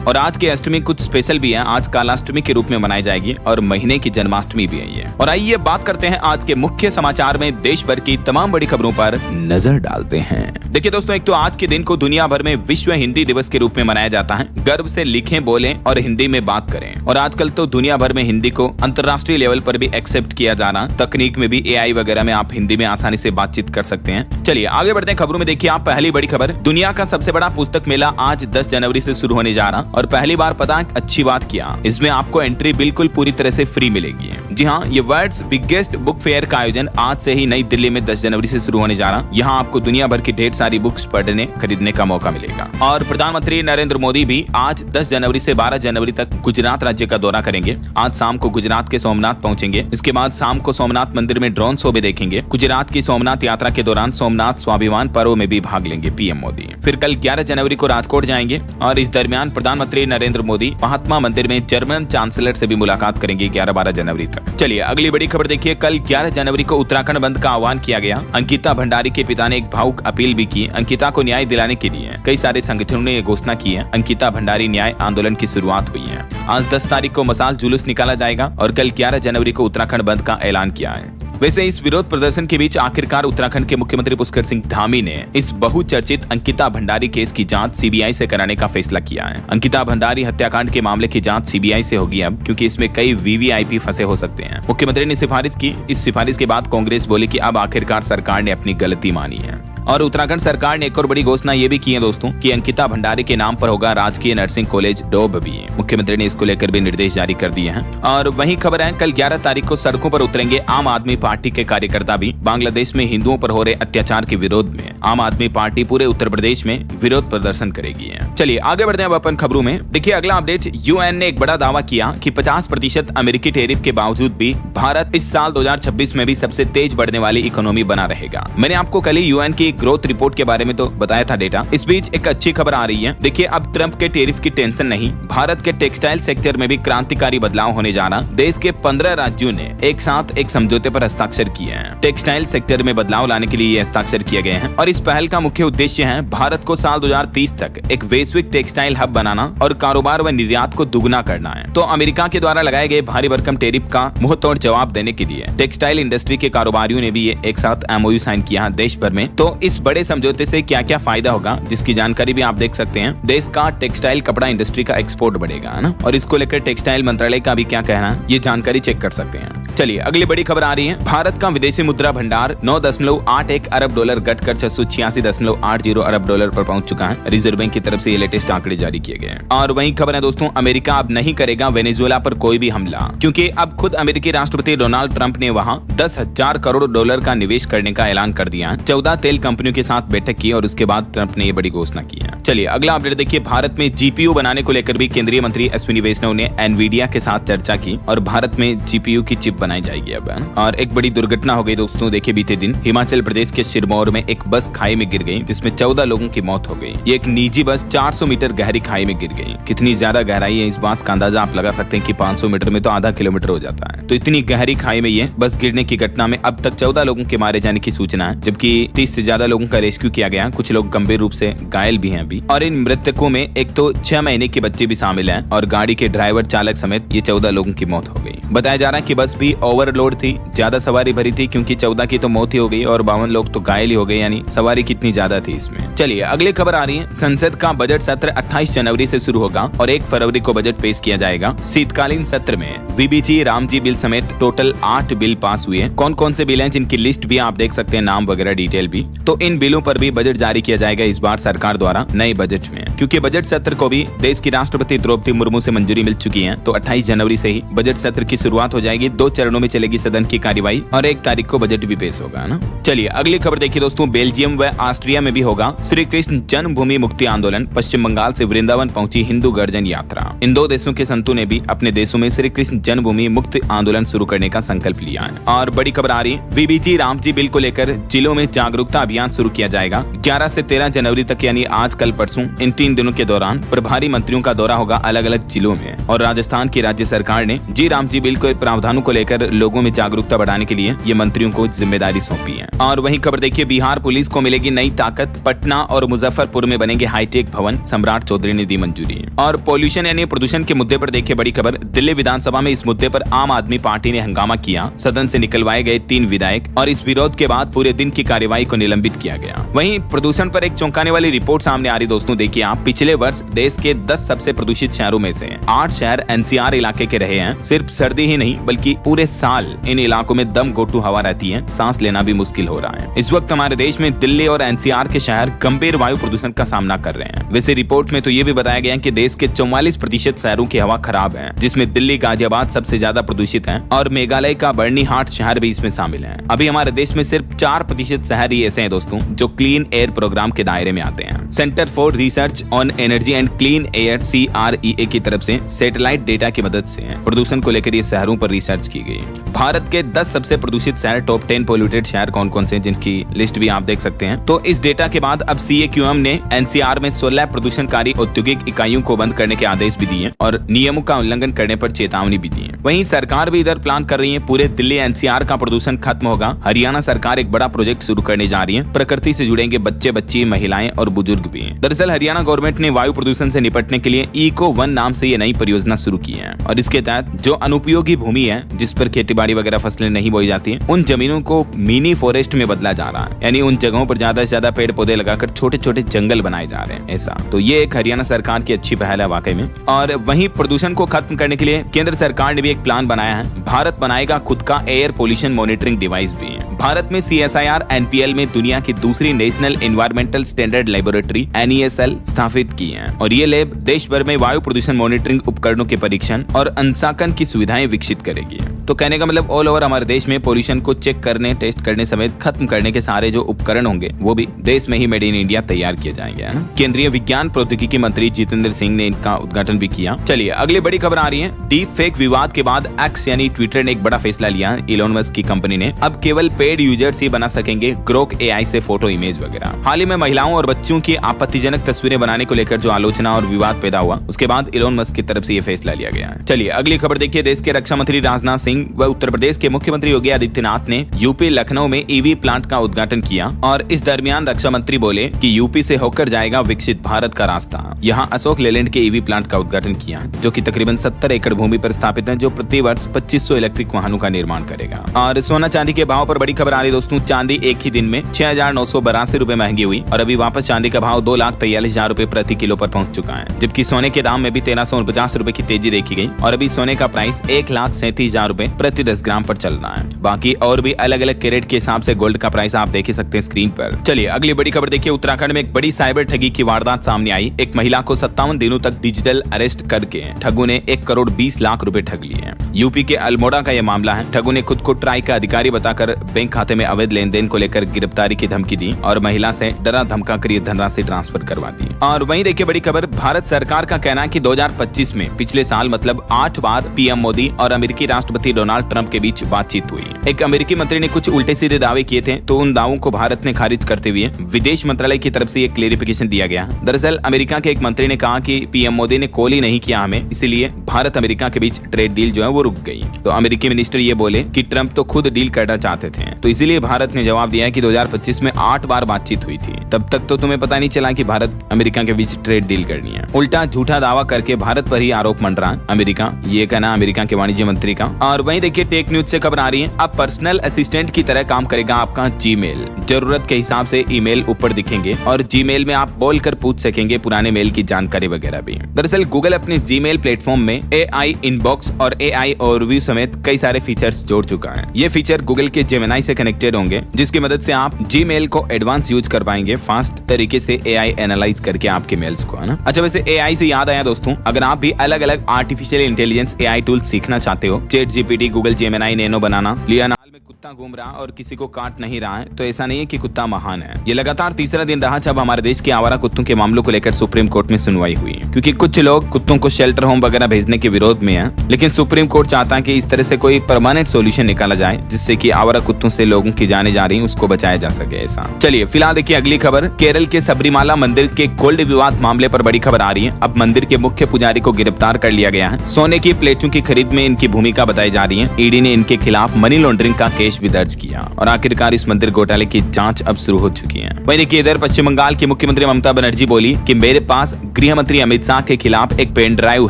और आज की अष्टमी कुछ स्पेशल भी है। आज कालाष्टमी के रूप में मनाई जाएगी और महीने की जन्माष्टमी भी है ये। और आइए बात करते हैं आज के मुख्य समाचार में देश भर की तमाम बड़ी खबरों पर नजर डालते हैं। देखिए दोस्तों, एक तो आज के दिन को दुनिया भर में विश्व हिंदी दिवस के रूप में मनाया जाता है। गर्व से लिखें, बोलें और हिंदी में बात करें। और आजकल तो दुनिया भर में हिंदी को अंतर्राष्ट्रीय लेवल पर भी एक्सेप्ट किया जा रहा। तकनीक में भी AI वगैरह में आप हिंदी में आसानी से बातचीत कर सकते हैं। चलिए आगे बढ़ते हैं खबरों में। देखिए आप पहली बड़ी खबर, दुनिया का सबसे बड़ा पुस्तक मेला आज 10 जनवरी से शुरू होने जा रहा। और पहली बार पता अच्छी बात किया, इसमें आपको एंट्री बिल्कुल पूरी तरह से फ्री मिलेगी। जी हाँ, ये वर्ल्ड्स बिगेस्ट बुक फेयर का आयोजन आज से ही नई दिल्ली में 10 जनवरी से शुरू होने जा रहा। यहाँ आपको दुनिया भर की ढेर सारी बुक्स पढ़ने खरीदने का मौका मिलेगा। और प्रधानमंत्री नरेंद्र मोदी भी आज 10 जनवरी से 12 जनवरी तक गुजरात राज्य का दौरा करेंगे। आज शाम को गुजरात के सोमनाथ पहुंचेंगे। इसके बाद शाम को सोमनाथ मंदिर में ड्रोन शो भी देखेंगे। गुजरात की सोमनाथ यात्रा के दौरान सोमनाथ स्वाभिमान पर्व में भी भाग लेंगे पीएम मोदी। फिर कल 11 जनवरी को राजकोट जाएंगे और इस दरमियान प्रधानमंत्री नरेंद्र मोदी महात्मा मंदिर में जर्मन चांसलर से भी मुलाकात करेंगे 11-12 जनवरी तक। चलिए अगली बड़ी खबर देखिए, कल 11 जनवरी को उत्तराखंड बंद का आह्वान किया गया। अंकिता भंडारी के पिता ने एक भावुक अपील भी की। अंकिता को न्याय दिलाने के लिए कई सारे संगठनों ने ये घोषणा की है। अंकिता भंडारी न्याय आंदोलन की शुरुआत हुई है। आज 10 तारीख को मसाल जुलूस निकाला जाएगा और कल 11 जनवरी को उत्तराखंड बंद का ऐलान किया है। वैसे इस विरोध प्रदर्शन के बीच आखिरकार उत्तराखंड के मुख्यमंत्री पुष्कर सिंह धामी ने इस बहुचर्चित अंकिता भंडारी केस की जांच CBI से कराने का फैसला किया है। अंकिता भंडारी हत्याकांड के मामले की जांच CBI से होगी अब, क्योंकि इसमें कई VVIP फंसे हो सकते हैं। मुख्यमंत्री ने सिफारिश की। इस सिफारिश के बाद कांग्रेस बोली कि अब आखिरकार सरकार ने अपनी गलती मानी है। और उत्तराखंड सरकार ने एक और बड़ी घोषणा ये भी की है दोस्तों कि अंकिता भंडारी के नाम पर होगा राजकीय नर्सिंग कॉलेज डोब भी। मुख्यमंत्री ने इसको लेकर भी निर्देश जारी कर दिए हैं। और वही खबर है, कल 11 तारीख को सड़कों पर उतरेंगे आम आदमी पार्टी के कार्यकर्ता भी। बांग्लादेश में हिंदुओं पर हो रहे अत्याचार के विरोध में आम आदमी पार्टी पूरे उत्तर प्रदेश में विरोध प्रदर्शन करेगी। चलिए आगे बढ़ते हैं अब अपन खबरों में। देखिए अगला अपडेट, UN ने एक बड़ा दावा किया कि 50% अमेरिकी टैरिफ के बावजूद भी भारत इस साल 2026 में भी सबसे तेज बढ़ने वाली इकोनॉमी बना रहेगा। मैंने आपको कल ही UN की ग्रोथ रिपोर्ट के बारे में तो बताया था डेटा। इस बीच एक अच्छी खबर आ रही है। देखिए अब ट्रंप के टैरिफ की टेंशन नहीं, भारत के टेक्सटाइल सेक्टर में भी क्रांतिकारी बदलाव होने जा रहा। देश के 15 राज्यों ने एक साथ एक समझौते पर हस्ताक्षर किए हैं। टेक्सटाइल सेक्टर में बदलाव लाने के लिए ये हस्ताक्षर किए गए हैं। और इस पहल का मुख्य उद्देश्य है भारत को साल 2030 तक एक वैश्विक टेक्सटाइल हब बनाना और कारोबार व निर्यात को दुगना करना है। तो अमेरिका के द्वारा लगाए गए भारी भरकम टैरिफ का मुंहतोड़ जवाब देने के लिए टेक्सटाइल इंडस्ट्री के कारोबारियों ने भी ये एक साथ MOU साइन किया है देश भर में। तो इस बड़े समझौते से क्या क्या फायदा होगा, जिसकी जानकारी भी आप देख सकते हैं। देश का टेक्सटाइल कपड़ा इंडस्ट्री का एक्सपोर्ट बढ़ेगा, है ना। और इसको लेकर टेक्सटाइल मंत्रालय का भी क्या कहना है, ये जानकारी चेक कर सकते हैं। चलिए अगली बड़ी खबर आ रही है, भारत का विदेशी मुद्रा भंडार 9.81 अरब डॉलर घटकर 686.80 अरब डॉलर पर पहुंच चुका है। रिजर्व बैंक की तरफ से ये लेटेस्ट आंकड़े जारी किए गए हैं। और वही खबर है दोस्तों, अमेरिका अब नहीं करेगा वेनेजुएला पर कोई भी हमला, क्योंकि अब खुद अमेरिकी राष्ट्रपति डोनाल्ड ट्रंप ने वहां 10,000 करोड़ डॉलर का निवेश करने का ऐलान कर दिया है। 14 तेल कंपनियों के साथ बैठक की और उसके बाद ट्रंप ने ये बड़ी घोषणा की है। चलिए अगला अपडेट देखिए, भारत में GPU बनाने को लेकर भी केंद्रीय मंत्री अश्विनी वैष्णव ने एनवीडिया के साथ चर्चा की और भारत में GPU की चिप बनाई जाएगी अब। और एक बड़ी दुर्घटना हो गई दोस्तों। देखिए बीते दिन हिमाचल प्रदेश के सिरमौर में एक बस खाई में गिर गई, जिसमें 14 लोगों की मौत हो गई। ये एक निजी बस 400 मीटर गहरी खाई में गिर गई। कितनी ज्यादा गहराई है, इस बात का अंदाजा आप लगा सकते हैं कि 500 मीटर में तो आधा किलोमीटर हो जाता है। तो इतनी गहरी खाई में ये बस गिरने की घटना में अब तक 14 लोगों के मारे जाने की सूचना है, जबकि 30 से ज्यादा लोगों का रेस्क्यू किया गया। कुछ लोग गंभीर रूप से घायल भी हैं अभी। और इन मृतकों में एक तो 6 महीने के बच्चे भी शामिल हैं और गाड़ी के ड्राइवर चालक समेत ये 14 लोगों की मौत हो गई। बताया जा रहा है कि बस भी ओवरलोड थी, ज्यादा सवारी भरी थी, क्योंकि 14 की तो मौत ही हो गई और 52 लोग तो घायल ही हो गए, यानी सवारी कितनी ज्यादा थी इसमें। चलिए अगली खबर आ रही है, संसद का बजट सत्र 28 जनवरी से शुरू होगा और 1 फरवरी को बजट पेश किया जाएगा। शीतकालीन सत्र में VBG रामजी बिल समेत टोटल 8 बिल पास हुए। कौन कौन से बिल हैं, जिनकी लिस्ट भी आप देख सकते हैं, नाम वगैरह डिटेल भी। तो इन बिलों पर भी बजट जारी किया जाएगा इस बार सरकार द्वारा नए बजट में, क्योंकि बजट सत्र को भी देश की राष्ट्रपति द्रौपदी मुर्मू से मंजूरी मिल चुकी है। तो 28 जनवरी से ही बजट सत्र की शुरुआत हो जाएगी। 2 चरणों में चलेगी सदन की कार्यवाही और 1 तारीख को बजट भी पेश होगा ना। चलिए अगली खबर देखिए दोस्तों, बेल्जियम व ऑस्ट्रिया में भी होगा श्री कृष्ण जन्मभूमि मुक्ति आंदोलन। पश्चिम बंगाल से वृंदावन पहुंची हिंदू गर्जन यात्रा। इन 2 देशों के संतों ने भी अपने देशों में श्री कृष्ण जन्मभूमि मुक्ति आंदोलन शुरू करने का संकल्प लिया है। और बड़ी खबर आ रही है, VBG रामजी बिल को लेकर जिलों में जागरूकता अभियान शुरू किया जाएगा। 11 से 13 जनवरी तक, यानी आज कल परसों, इन 3 दिनों के दौरान प्रभारी मंत्रियों का दौरा होगा अलग अलग जिलों में। और राजस्थान की राज्य सरकार ने जी रामजी बिल के प्रावधानों को लेकर लोगों में जागरूकता बढ़ाने पहुंचाने के लिए ये मंत्रियों को जिम्मेदारी सौंपी है। और वहीं खबर देखिए, बिहार पुलिस को मिलेगी नई ताकत, पटना और मुजफ्फरपुर में बनेंगे हाईटेक भवन, सम्राट चौधरी ने दी मंजूरी। और पॉल्यूशन यानी प्रदूषण के मुद्दे पर देखिए बड़ी खबर, दिल्ली विधानसभा में इस मुद्दे पर आम आदमी पार्टी ने हंगामा किया, सदन से निकलवाए गए 3 विधायक और इस विरोध के बाद पूरे दिन की कार्यवाही को निलंबित किया गया। वहीं प्रदूषण पर एक चौंकाने वाली रिपोर्ट सामने आ रही दोस्तों, देखिए आप, पिछले वर्ष देश के 10 सबसे प्रदूषित शहरों में से 8 शहर एनसीआर इलाके के रहे हैं। सिर्फ सर्दी ही नहीं बल्कि पूरे साल इन इलाकों में दम घोटू हवा रहती है, सांस लेना भी मुश्किल हो रहा है। इस वक्त हमारे देश में दिल्ली और एनसीआर के शहर गंभीर वायु प्रदूषण का सामना कर रहे हैं। वैसे रिपोर्ट में तो ये भी बताया गया है कि देश के 44% शहरों की हवा खराब है, जिसमें दिल्ली गाजियाबाद सबसे ज्यादा प्रदूषित है और मेघालय का बर्नीहाट शहर भी इसमें शामिल है। अभी हमारे देश में सिर्फ 4% शहर ही ऐसे हैं दोस्तों जो क्लीन एयर प्रोग्राम के दायरे में आते हैं। Centre for research on energy and clean air CREA की तरफ से सैटेलाइट डेटा की मदद से प्रदूषण को लेकर ये शहरों पर रिसर्च की गई। भारत के 10 सबसे प्रदूषित शहर, टॉप 10 पोल्यूटेड शहर कौन कौन से, जिनकी लिस्ट भी आप देख सकते हैं। तो इस डेटा के बाद अब CAQM ने एनसीआर में 16 प्रदूषणकारी औद्योगिक इकाइयों को बंद करने के आदेश भी दिए और नियमों का उल्लंघन करने पर चेतावनी भी दी है। वहीं सरकार भी इधर प्लान कर रही है, पूरे दिल्ली एनसीआर का प्रदूषण खत्म होगा। हरियाणा सरकार एक बड़ा प्रोजेक्ट शुरू करने जा रही है, प्रकृति से जुड़ेंगे बच्चे, बच्ची, महिलाएं और बुजुर्ग भी। दरअसल हरियाणा गवर्नमेंट ने वायु प्रदूषण से निपटने के लिए इको-1 नाम से ये नई परियोजना शुरू की है और इसके तहत जो अनुपयोगी भूमि है, जिस पर खेतीबाड़ी वगैरह फसलें नहीं बोई जाती हैं, उन जमीनों को मिनी फॉरेस्ट में बदला जा रहा है। यानी उन जगहों पर ज्यादा से ज्यादा पेड़ पौधे लगाकर छोटे छोटे जंगल बनाए जा रहे हैं ऐसा। तो ये एक हरियाणा सरकार की अच्छी पहल है वाकई में। और वहीं प्रदूषण को खत्म करने के लिए केंद्र सरकार ने भी एक प्लान बनाया है। भारत बनाएगा खुद का एयर पोल्यूशन मॉनिटरिंग डिवाइस भी है। भारत में CSIR NPL में दुनिया की दूसरी national environmental standard laboratory NESL स्थापित की है और ये लैब देश भर में वायु प्रदूषण मॉनिटरिंग उपकरणों के परीक्षण और अंशांकन की सुविधाएं विकसित करेगी। तो कहने का मतलब ऑल ओवर हमारे देश में पोल्यूशन को चेक करने, टेस्ट करने समेत खत्म करने के सारे जो उपकरण होंगे वो भी देश में ही मेड इन इंडिया तैयार किए जाएंगे, है ना। केंद्रीय विज्ञान प्रौद्योगिकी मंत्री जितेंद्र सिंह ने इनका उद्घाटन भी किया। चलिए अगली बड़ी खबर आ रही है। डीप फेक विवाद के बाद X यानी ट्विटर ने एक बड़ा फैसला लिया। इलोन मस्क की कंपनी ने अब केवल पेड यूजर्स ही बना सकेंगे ग्रोक AI से फोटो, इमेज वगैरह। हाल ही में महिलाओं और बच्चों की आपत्तिजनक तस्वीरें बनाने को लेकर जो आलोचना और विवाद पैदा हुआ, उसके बाद इलोन मस्क की तरफ से ये फैसला लिया गया है। चलिए अगली खबर देखिए। देश के रक्षा मंत्री राजनाथ सिंह व उत्तर प्रदेश के मुख्यमंत्री योगी आदित्यनाथ ने यूपी लखनऊ में EV प्लांट का उद्घाटन किया और इस दरमियान रक्षा मंत्री बोले कि यूपी से होकर जाएगा विकसित भारत का रास्ता। यहाँ अशोक लेलैंड के EV प्लांट का उद्घाटन किया जो कि तकरीबन 70 एकड़ भूमि पर स्थापित है, जो प्रति वर्ष 2500 इलेक्ट्रिक वाहनों का निर्माण करेगा। और सोना चांदी के भाव पर बड़ी खबर आ रही दोस्तों। चांदी एक ही दिन में 6,982 रुपए महंगी हुई और अभी वापस चांदी का भाव 2,43,000 रुपए प्रति किलो पर पहुंच चुका है, जबकि सोने के दाम में भी 1,349 रुपए की तेजी देखी गई और अभी सोने का प्राइस 1,37,000 रुपए प्रति 10 ग्राम पर चल रहा है। बाकी और भी अलग अलग कैरेट के हिसाब से गोल्ड का प्राइस आप देख ही सकते हैं स्क्रीन पर। चलिए अगली बड़ी खबर देखिए। उत्तराखंड में एक बड़ी साइबर ठगी की वारदात सामने आई। एक महिला को 57 दिनों तक डिजिटल अरेस्ट करके ठगों ने 1 करोड़ 20 लाख रुपए ठग लिए हैं। यूपी के अल्मोड़ा का यह मामला है। ठगों ने खुद को ट्राई का अधिकारी बताकर बैंक खाते में अवैध लेन देन को लेकर गिरफ्तारी की धमकी दी और महिला से डरा धमका कर धनराशि ट्रांसफर करवा दी। और वहीं देखिए बड़ी खबर, भारत सरकार का कहना है कि 2025 में पिछले साल मतलब 8 बार पीएम मोदी और अमेरिकी राष्ट्रपति डोनाल्ड ट्रंप के बीच बातचीत हुई। एक अमेरिकी मंत्री ने कुछ उल्टे सीधे दावे किए थे, तो उन दावों को भारत ने खारिज करते हुए विदेश मंत्रालय की तरफ से एक क्लेरिफिकेशन दिया गया। दरअसल अमेरिका के एक मंत्री ने कहा कि पीएम मोदी ने कॉल ही नहीं किया हमें, इसलिए भारत अमेरिका के बीच ट्रेड डील जो है वो रुक गई। तो अमेरिकी मिनिस्टर ये बोले कि ट्रंप तो खुद डील करना चाहते थे, तो इसीलिए भारत ने जवाब दिया कि 2025 में 8 बार बातचीत हुई थी, तब तक तो तुम्हें पता नहीं चला कि भारत अमेरिका के बीच ट्रेड डील करनी है। उल्टा झूठा दावा करके भारत पर ही आरोप मंडरा अमेरिका, ये कहना अमेरिका के वाणिज्य मंत्री का। और वहीं देखिए टेक न्यूज से खबर आ रही है। अब पर्सनल असिस्टेंट की तरह काम करेगा आपका जीमेल। जरूरत के हिसाब से ईमेल ऊपर दिखेंगे और जीमेल में आप बोलकर पूछ सकेंगे पुराने मेल की जानकारी वगैरह भी। दरअसल गूगल अपने जीमेल प्लेटफॉर्म में AI इनबॉक्स और AI ओवरव्यू समेत कई सारे फीचर्स जोड़ चुका है। ये फीचर गूगल के जेमिनाई से कनेक्टेड होंगे, जिसकी मदद से आप जीमेल को एडवांस यूज कर पाएंगे फास्ट तरीके से AI एनालाइज करके आपके मेल्स को, है ना। अच्छा वैसे AI से याद आया दोस्तों, अगर आप भी अलग अलग आर्टिफिशियल इंटेलिजेंस AI टूल्स सीखना चाहते हो, chat GPT, Google Gemini, nano banana, लिया नाल में कुत्ता घूम रहा और किसी को काट नहीं रहा है, तो ऐसा नहीं है कि कुत्ता महान है। ये लगातार तीसरा दिन रहा जब हमारे देश के आवारा कुत्तों के मामलों को लेकर सुप्रीम कोर्ट में सुनवाई हुई, क्योंकि कुछ लोग कुत्तों को शेल्टर होम वगैरह भेजने के विरोध में हैं, लेकिन सुप्रीम कोर्ट चाहता है कि इस तरह से कोई परमानेंट सोल्यूशन निकाला जाए जिससे कि आवारा कुत्तों से लोगों की जाने जा रही है उसको बचाया जा सके ऐसा। चलिए फिलहाल देखिए अगली खबर। केरल के सबरीमाला मंदिर के गोल्ड विवाद मामले पर बड़ी खबर आ रही है। अब मंदिर के मुख्य पुजारी को गिरफ्तार कर लिया गया है। सोने की प्लेटों की खरीद में इनकी भूमिका बताई जा रही है। ईडी ने इनके खिलाफ मनी लॉन्ड्रिंग का केस भी दर्ज किया और आखिरकार इस मंदिर घोटाले की जांच अब शुरू हो चुकी है। वहीं देखिए इधर पश्चिम बंगाल की मुख्यमंत्री ममता बनर्जी बोली कि मेरे पास गृह मंत्री अमित शाह के खिलाफ एक पेन ड्राइव